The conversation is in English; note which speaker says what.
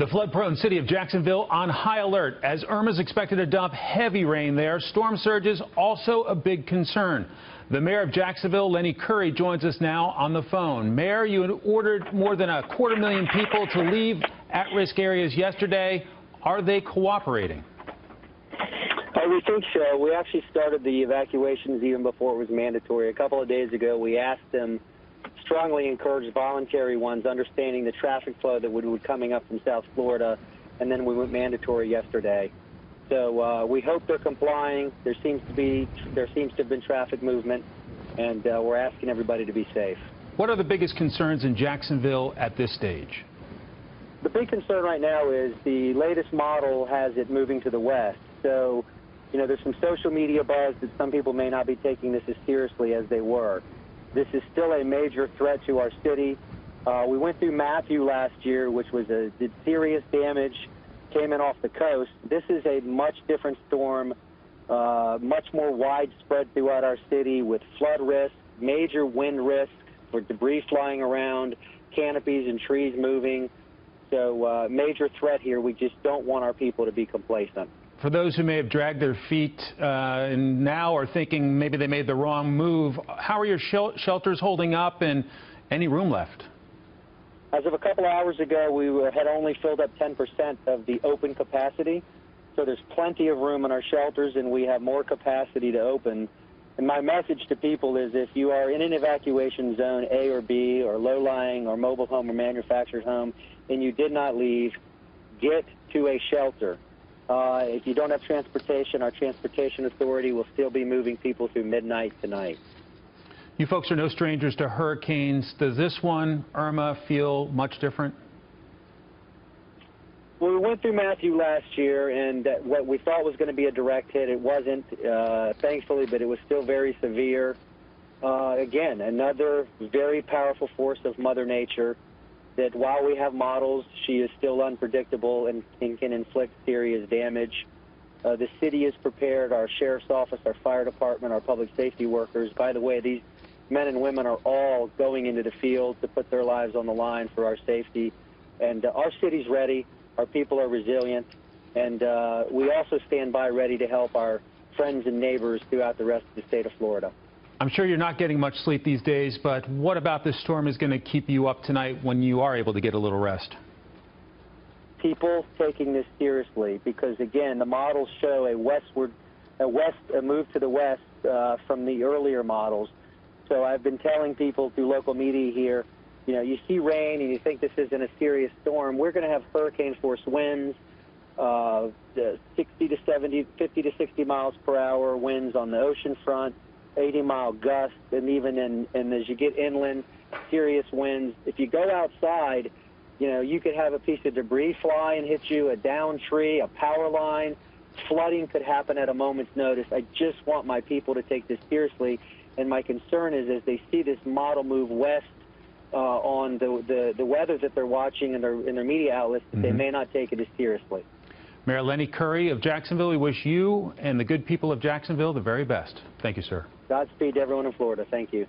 Speaker 1: The flood-prone city of Jacksonville on high alert as Irma's expected to dump heavy rain there. Storm surges also a big concern. The mayor of Jacksonville, Lenny, joins us now on the phone. Mayor, you had ordered more than 250,000 people to leave at-risk areas yesterday. Are they cooperating?
Speaker 2: We think so. We actually started the evacuations even before it was mandatory. A couple of days ago, we asked them, strongly encouraged voluntary ones, understanding the traffic flow that would be coming up from South Florida, and then we went mandatory yesterday. So we hope they're complying. There seems to have been traffic movement, and we're asking everybody to be safe.
Speaker 1: What are the biggest concerns in Jacksonville at this stage?
Speaker 2: The big concern right now is the latest model has it moving to the west. So, you know, there's some social media buzz that some people may not be taking this as seriously as they were. This is still a major threat to our city. We went through Matthew last year, which did serious damage, came in off the coast. This is a much different storm, much more widespread throughout our city with flood risk, major wind risk for debris flying around, canopies and trees moving. So major threat here. We just don't want our people to be complacent.
Speaker 1: For those who may have dragged their feet and now are thinking maybe they made the wrong move, how are your shelters holding up and any room left?
Speaker 2: As of a couple hours ago, we had only filled up 10% of the open capacity. So there's plenty of room in our shelters, and we have more capacity to open. And my message to people is if you are in an evacuation zone A or B or low-lying or mobile home or manufactured home and you did not leave, get to a shelter. If you don't have transportation, our transportation authority will still be moving people through midnight tonight.
Speaker 1: You folks are no strangers to hurricanes. Does this one, Irma, feel much different?
Speaker 2: Well, we went through Matthew last year, and what we thought was going to be a direct hit, it wasn't, thankfully, but it was still very severe. Again, another very powerful force of Mother Nature, that while we have models, she is still unpredictable and can inflict serious damage. The city is prepared, our sheriff's office, our fire department, our public safety workers. By the way, these men and women are all going into the field to put their lives on the line for our safety. And our city's ready, our people are resilient, and we also stand by ready to help our friends and neighbors throughout the rest of the state of Florida.
Speaker 1: I'm sure you're not getting much sleep these days, but what about this storm is going to keep you up tonight when you are able to get a little rest?
Speaker 2: People taking this seriously because, again, the models show a move to the west from the earlier models. So I've been telling people through local media here, you know, you see rain and you think this isn't a serious storm. We're going to have hurricane-force winds, 60 to 70, 50 to 60 miles per hour winds on the ocean front, 80-mile gusts, and even as you get inland, serious winds. If you go outside, you know, you could have a piece of debris fly and hit you, a downed tree, a power line. Flooding could happen at a moment's notice. I just want my people to take this seriously, and my concern is as they see this model move west on the weather that they're watching in their media outlets, they may not take it as seriously.
Speaker 1: Mayor Lenny of Jacksonville, we wish you and the good people of Jacksonville the very best. Thank you, sir.
Speaker 2: Godspeed to everyone in Florida. Thank you.